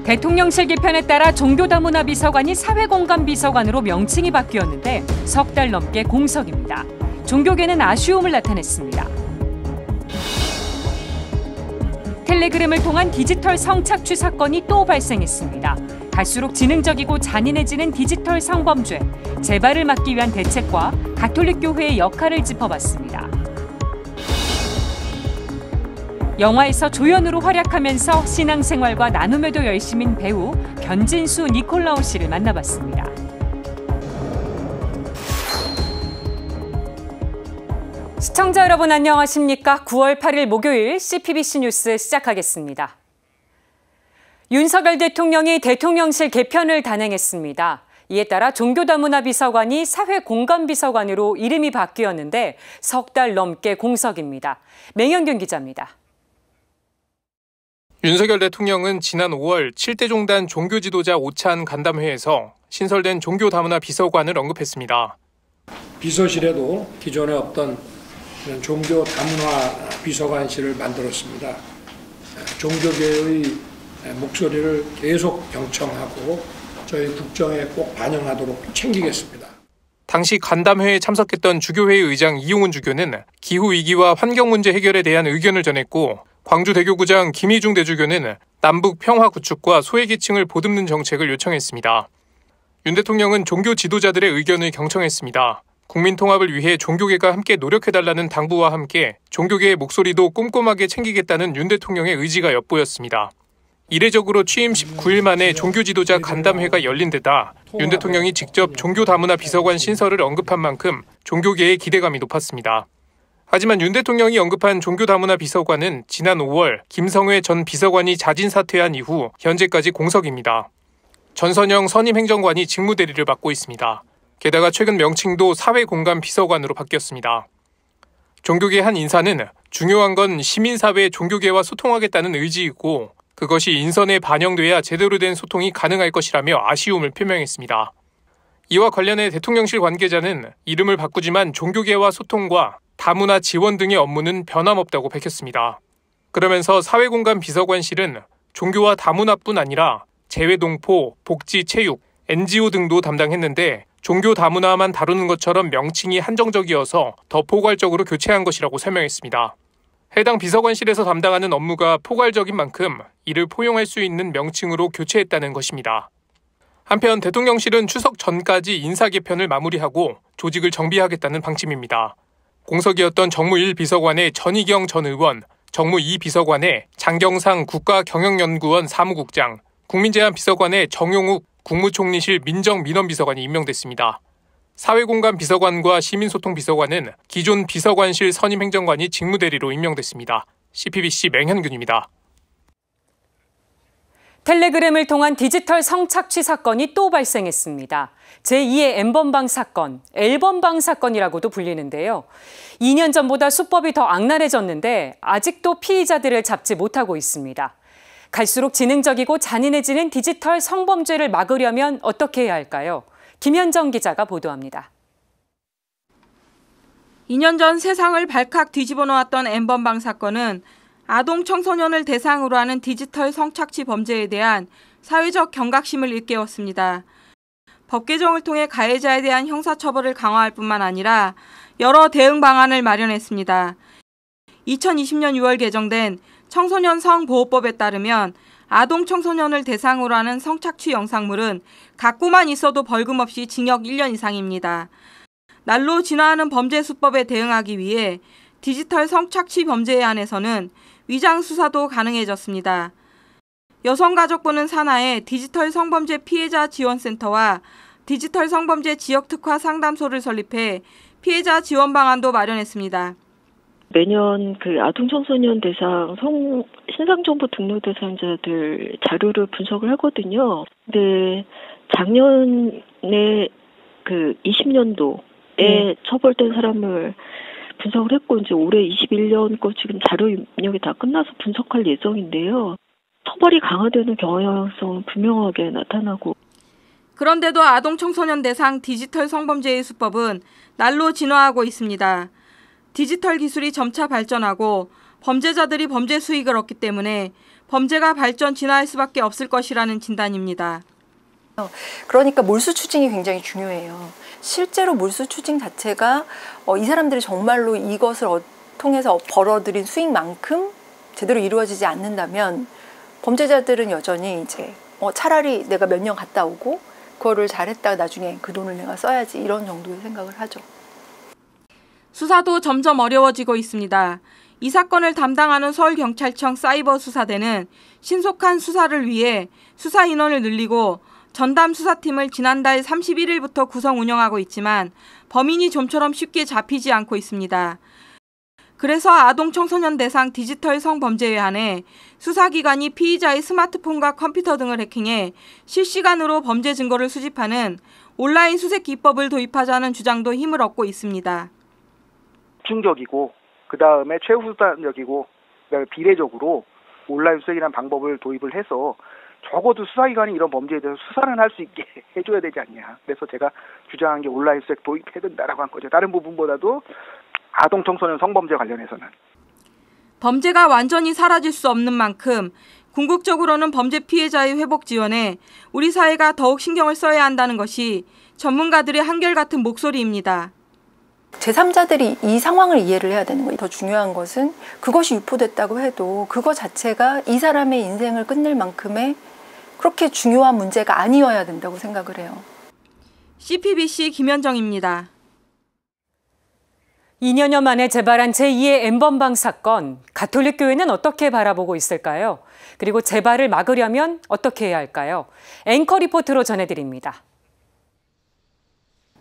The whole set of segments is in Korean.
대통령실 개편에 따라 종교다문화 비서관이 사회공감 비서관으로 명칭이 바뀌었는데 석 달 넘게 공석입니다. 종교계는 아쉬움을 나타냈습니다. 텔레그램을 통한 디지털 성착취 사건이 또 발생했습니다. 갈수록 지능적이고 잔인해지는 디지털 성범죄, 재발을 막기 위한 대책과 가톨릭 교회의 역할을 짚어봤습니다. 영화에서 조연으로 활약하면서 신앙생활과 나눔에도 열심인 배우 변진수 니콜라오 씨를 만나봤습니다. 시청자 여러분 안녕하십니까? 9월 8일 목요일 CPBC 뉴스 시작하겠습니다. 윤석열 대통령이 대통령실 개편을 단행했습니다. 이에 따라 종교다문화 비서관이 사회공감비서관으로 이름이 바뀌었는데 석 달 넘게 공석입니다. 맹현균 기자입니다. 윤석열 대통령은 지난 5월 7대 종단 종교지도자 오찬 간담회에서 신설된 종교다문화 비서관을 언급했습니다. 비서실에도 기존에 없던 종교다문화 비서관실을 만들었습니다. 종교계의 목소리를 계속 경청하고 저희 국정에 꼭 반영하도록 챙기겠습니다. 당시 간담회에 참석했던 주교회의 의장 이용훈 주교는 기후위기와 환경문제 해결에 대한 의견을 전했고 광주대교구장 김희중 대주교는 남북 평화 구축과 소외계층을 보듬는 정책을 요청했습니다. 윤 대통령은 종교 지도자들의 의견을 경청했습니다. 국민 통합을 위해 종교계가 함께 노력해달라는 당부와 함께 종교계의 목소리도 꼼꼼하게 챙기겠다는 윤 대통령의 의지가 엿보였습니다. 이례적으로 취임 19일 만에 종교 지도자 간담회가 열린 데다 윤 대통령이 직접 종교다문화 비서관 신설을 언급한 만큼 종교계의 기대감이 높았습니다. 하지만 윤 대통령이 언급한 종교다문화 비서관은 지난 5월 김성회 전 비서관이 자진 사퇴한 이후 현재까지 공석입니다. 전선영 선임행정관이 직무대리를 맡고 있습니다. 게다가 최근 명칭도 사회공감 비서관으로 바뀌었습니다. 종교계 한 인사는 중요한 건 시민사회 종교계와 소통하겠다는 의지이고 그것이 인선에 반영돼야 제대로 된 소통이 가능할 것이라며 아쉬움을 표명했습니다. 이와 관련해 대통령실 관계자는 이름을 바꾸지만 종교계와 소통과 다문화 지원 등의 업무는 변함없다고 밝혔습니다. 그러면서 사회공감 비서관실은 종교와 다문화뿐 아니라 재외동포, 복지, 체육, NGO 등도 담당했는데 종교 다문화만 다루는 것처럼 명칭이 한정적이어서 더 포괄적으로 교체한 것이라고 설명했습니다. 해당 비서관실에서 담당하는 업무가 포괄적인 만큼 이를 포용할 수 있는 명칭으로 교체했다는 것입니다. 한편 대통령실은 추석 전까지 인사 개편을 마무리하고 조직을 정비하겠다는 방침입니다. 공석이었던 정무 1 비서관의 전희경 전 의원, 정무 2 비서관의 장경상 국가경영연구원 사무국장, 국민제안 비서관의 정용욱 국무총리실 민정민원비서관이 임명됐습니다. 사회공감 비서관과 시민소통 비서관은 기존 비서관실 선임행정관이 직무대리로 임명됐습니다. CPBC 맹현균입니다. 텔레그램을 통한 디지털 성착취 사건이 또 발생했습니다. 제2의 N번방 사건, L번방 사건이라고도 불리는데요. 2년 전보다 수법이 더 악랄해졌는데 아직도 피의자들을 잡지 못하고 있습니다. 갈수록 지능적이고 잔인해지는 디지털 성범죄를 막으려면 어떻게 해야 할까요? 김현정 기자가 보도합니다. 2년 전 세상을 발칵 뒤집어 놓았던 N번방 사건은 아동 청소년을 대상으로 하는 디지털 성착취 범죄에 대한 사회적 경각심을 일깨웠습니다. 법 개정을 통해 가해자에 대한 형사처벌을 강화할 뿐만 아니라 여러 대응 방안을 마련했습니다. 2020년 6월 개정된 청소년 성보호법에 따르면 아동 청소년을 대상으로 하는 성착취 영상물은 갖고만 있어도 벌금 없이 징역 1년 이상입니다. 날로 진화하는 범죄 수법에 대응하기 위해 디지털 성착취 범죄에 한해서는 위장 수사도 가능해졌습니다. 여성가족부는 산하에 디지털 성범죄 피해자 지원센터와 디지털 성범죄 지역특화 상담소를 설립해 피해자 지원 방안도 마련했습니다. 매년 아동 청소년 대상 신상정보 등록 대상자들 자료를 분석을 하거든요. 근데 작년에 20년도에 처벌된 사람을 분석을 했고 이제 올해 21년 거 지금 자료 입력이 다 끝나서 분석할 예정인데요. 처벌이 강화되는 경향성은 분명하게 나타나고. 그런데도 아동 청소년 대상 디지털 성범죄의 수법은 날로 진화하고 있습니다. 디지털 기술이 점차 발전하고 범죄자들이 범죄 수익을 얻기 때문에 범죄가 발전 진화할 수밖에 없을 것이라는 진단입니다. 그러니까 몰수 추징이 굉장히 중요해요. 실제로 몰수 추징 자체가 이 사람들이 정말로 이것을 통해서 벌어들인 수익만큼 제대로 이루어지지 않는다면 범죄자들은 여전히 이제 차라리 내가 몇 년 갔다 오고 그거를 잘했다가 나중에 그 돈을 내가 써야지 이런 정도의 생각을 하죠. 수사도 점점 어려워지고 있습니다. 이 사건을 담당하는 서울경찰청 사이버수사대는 신속한 수사를 위해 수사 인원을 늘리고 전담 수사팀을 지난달 31일부터 구성 운영하고 있지만 범인이 좀처럼 쉽게 잡히지 않고 있습니다. 그래서 아동 청소년 대상 디지털 성범죄에 한해 수사기관이 피의자의 스마트폰과 컴퓨터 등을 해킹해 실시간으로 범죄 증거를 수집하는 온라인 수색 기법을 도입하자는 주장도 힘을 얻고 있습니다. 집중적이고 그다음에 최우선적이고 비례적으로 온라인 수색이라는 방법을 도입을 해서 적어도 수사기관이 이런 범죄에 대해서 수사는 할 수 있게 해줘야 되지 않냐. 그래서 제가 주장한 게 온라인 수색 도입해야 된다라고 한 거죠. 다른 부분보다도 아동 청소년 성범죄 관련해서는. 범죄가 완전히 사라질 수 없는 만큼 궁극적으로는 범죄 피해자의 회복 지원에 우리 사회가 더욱 신경을 써야 한다는 것이 전문가들의 한결같은 목소리입니다. 제3자들이 이 상황을 이해를 해야 되는 거예요. 더 중요한 것은 그것이 유포됐다고 해도 그거 자체가 이 사람의 인생을 끝낼 만큼의 그렇게 중요한 문제가 아니어야 된다고 생각을 해요. CPBC 김현정입니다. 2년여 만에 재발한 제2의 N번방 사건, 가톨릭교회는 어떻게 바라보고 있을까요? 그리고 재발을 막으려면 어떻게 해야 할까요? 앵커 리포트로 전해드립니다.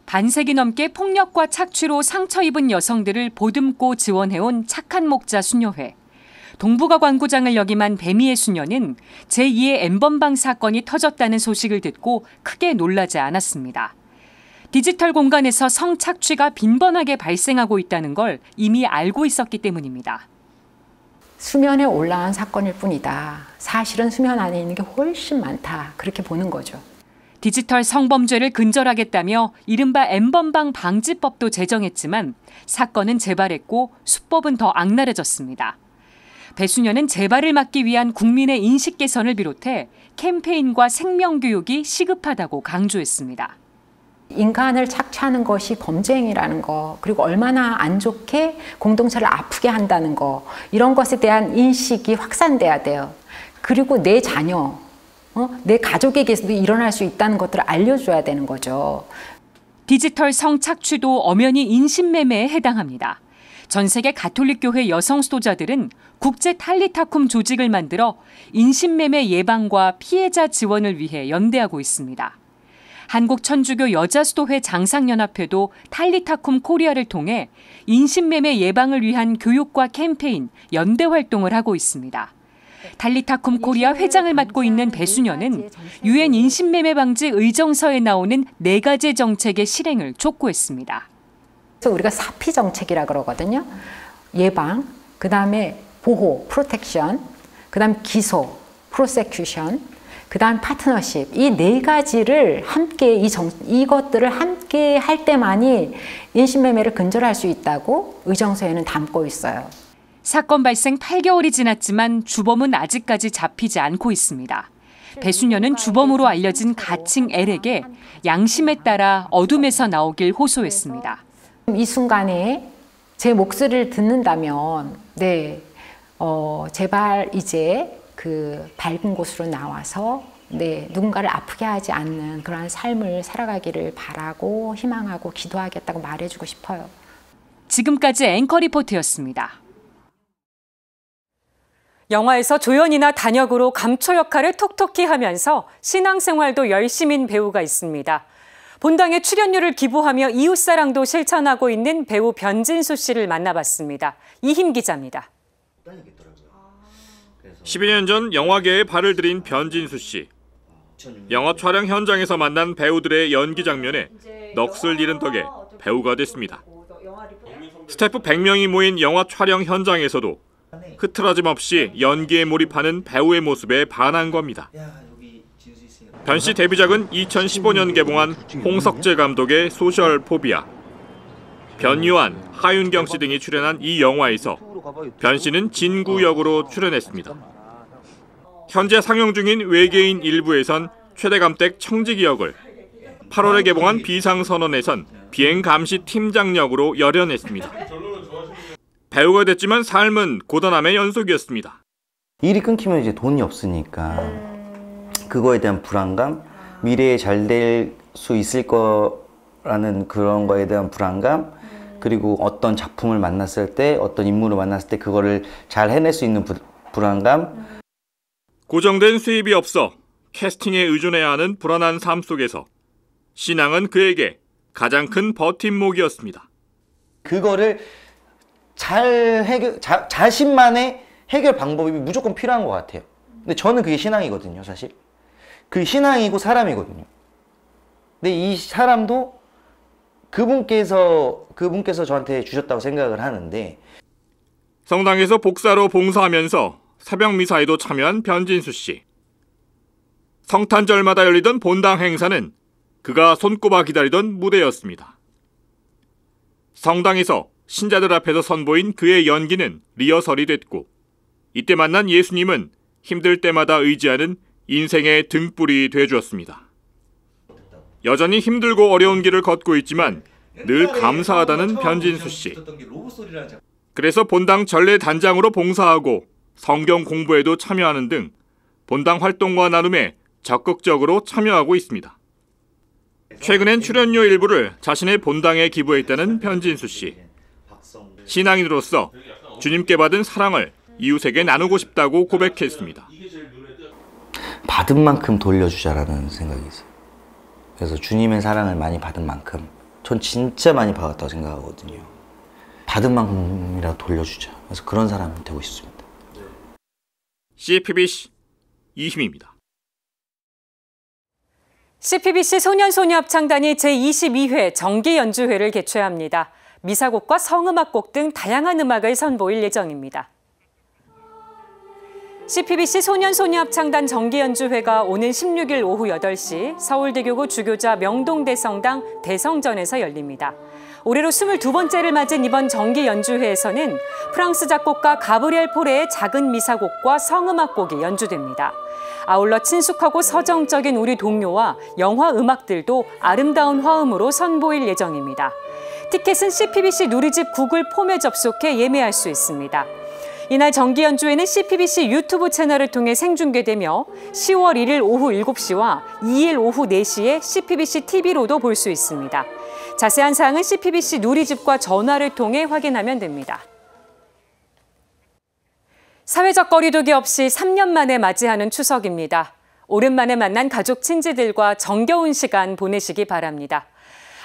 반세기 넘게 폭력과 착취로 상처 입은 여성들을 보듬고 지원해온 착한 목자 수녀회. 동북아 광고장을 역임한 배미의 수녀는 제2의 N번방 사건이 터졌다는 소식을 듣고 크게 놀라지 않았습니다. 디지털 공간에서 성착취가 빈번하게 발생하고 있다는 걸 이미 알고 있었기 때문입니다. 수면에 올라온 사건일 뿐이다. 사실은 수면 안에 있는 게 훨씬 많다. 그렇게 보는 거죠. 디지털 성범죄를 근절하겠다며 이른바 N번방 방지법도 제정했지만 사건은 재발했고 수법은 더 악랄해졌습니다. 배 수녀는 재발을 막기 위한 국민의 인식 개선을 비롯해 캠페인과 생명교육이 시급하다고 강조했습니다. 인간을 착취하는 것이 범죄 행위라는 거, 그리고 얼마나 안 좋게 공동체를 아프게 한다는 거, 이런 것에 대한 인식이 확산돼야 돼요. 그리고 내 자녀, 내 가족에게서도 일어날 수 있다는 것들을 알려줘야 되는 거죠. 디지털 성착취도 엄연히 인신매매에 해당합니다. 전 세계 가톨릭교회 여성 수도자들은 국제 탈리타쿰 조직을 만들어 인신매매 예방과 피해자 지원을 위해 연대하고 있습니다. 한국천주교 여자수도회 장상연합회도 탈리타쿰 코리아를 통해 인신매매 예방을 위한 교육과 캠페인, 연대 활동을 하고 있습니다. 탈리타쿰 코리아 회장을 맡고 있는 배수녀는 유엔 인신매매 방지 의정서에 나오는 4가지 정책의 실행을 촉구했습니다. 그래서 우리가 4P 정책이라 그러거든요. 예방, 그다음에 보호, 프로텍션, 그다음 기소, 프로세큐션, 그다음 파트너십, 이 4가지를 함께 이것들을 함께 할 때만이 인신매매를 근절할 수 있다고 의정서에는 담고 있어요. 사건 발생 8개월이 지났지만 주범은 아직까지 잡히지 않고 있습니다. 배수녀는 주범으로 알려진 가칭 L에게 양심에 따라 어둠에서 나오길 호소했습니다. 이 순간에 제 목소리를 듣는다면, 제발 이제 그 밝은 곳으로 나와서 누군가를 아프게 하지 않는 그러한 삶을 살아가기를 바라고 희망하고 기도하겠다고 말해주고 싶어요. 지금까지 앵커 리포트였습니다. 영화에서 조연이나 단역으로 감초 역할을 톡톡히 하면서 신앙생활도 열심인 배우가 있습니다. 본당에 출연료를 기부하며 이웃사랑도 실천하고 있는 배우 변진수 씨를 만나봤습니다. 이힘 기자입니다. 12년 전 영화계에 발을 들인 변진수 씨. 영화 촬영 현장에서 만난 배우들의 연기 장면에 넋을 잃은 덕에 배우가 됐습니다. 스태프 100명이 모인 영화 촬영 현장에서도 흐트러짐 없이 연기에 몰입하는 배우의 모습에 반한 겁니다. 변 씨 데뷔작은 2015년 개봉한 홍석재 감독의 소셜 포비아. 변요한, 하윤경 씨 등이 출연한 이 영화에서 변 씨는 진구 역으로 출연했습니다. 현재 상영 중인 외계인 일부에선 최대감댁 청지기 역을, 8월에 개봉한 비상선언에선 비행감시 팀장 역으로 열연했습니다. 배우가 됐지만 삶은 고단함의 연속이었습니다. 일이 끊기면 이제 돈이 없으니까 그거에 대한 불안감, 미래에 잘 될 수 있을 거라는 그런 거에 대한 불안감, 그리고 어떤 작품을 만났을 때, 어떤 인물을 만났을 때 그거를 잘 해낼 수 있는 불안감. 고정된 수입이 없어 캐스팅에 의존해야 하는 불안한 삶 속에서 신앙은 그에게 가장 큰 버팀목이었습니다. 그거를 자신만의 해결 방법이 무조건 필요한 것 같아요. 근데 저는 그게 신앙이거든요, 사실. 그 신앙이고 사람이거든요. 근데 이 사람도 그분께서 저한테 주셨다고 생각을 하는데, 성당에서 복사로 봉사하면서 새벽 미사에도 참여한 변진수 씨. 성탄절마다 열리던 본당 행사는 그가 손꼽아 기다리던 무대였습니다. 성당에서 신자들 앞에서 선보인 그의 연기는 리허설이 됐고, 이때 만난 예수님은 힘들 때마다 의지하는 인생의 등불이 되어주었습니다. 여전히 힘들고 어려운 길을 걷고 있지만 늘 감사하다는 변진수 씨. 그래서 본당 전례 단장으로 봉사하고 성경 공부에도 참여하는 등 본당 활동과 나눔에 적극적으로 참여하고 있습니다. 최근엔 출연료 일부를 자신의 본당에 기부했다는 변진수 씨. 신앙인으로서 주님께 받은 사랑을 이웃에게 나누고 싶다고 고백했습니다. 받은 만큼 돌려주자라는 생각이 있어요. 그래서 주님의 사랑을 많이 받은 만큼, 전 진짜 많이 받았다고 생각하거든요. 받은 만큼이라도 돌려주자. 그래서 그런 사람이 되고 싶습니다. CPBC 이희미입니다. CPBC 소년소녀 합창단이 제22회 정기연주회를 개최합니다. 미사곡과 성음악곡 등 다양한 음악을 선보일 예정입니다. CPBC 소년소녀 합창단 정기연주회가 오는 16일 오후 8시 서울대교구 주교자 명동대성당 대성전에서 열립니다. 올해로 22번째를 맞은 이번 정기연주회에서는 프랑스 작곡가 가브리엘 포레의 작은 미사곡과 성음악곡이 연주됩니다. 아울러 친숙하고 서정적인 우리 동요와 영화 음악들도 아름다운 화음으로 선보일 예정입니다. 티켓은 CPBC 누리집 구글 폼에 접속해 예매할 수 있습니다. 이날 정기연주회는 CPBC 유튜브 채널을 통해 생중계되며 10월 1일 오후 7시와 2일 오후 4시에 CPBC TV로도 볼 수 있습니다. 자세한 사항은 CPBC 누리집과 전화를 통해 확인하면 됩니다. 사회적 거리두기 없이 3년 만에 맞이하는 추석입니다. 오랜만에 만난 가족 친지들과 정겨운 시간 보내시기 바랍니다.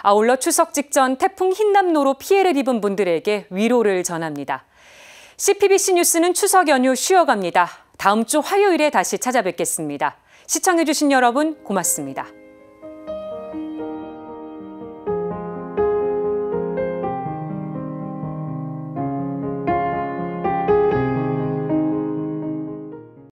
아울러 추석 직전 태풍 흰남노로 피해를 입은 분들에게 위로를 전합니다. CPBC 뉴스는 추석 연휴 쉬어갑니다. 다음 주 화요일에 다시 찾아뵙겠습니다. 시청해주신 여러분 고맙습니다.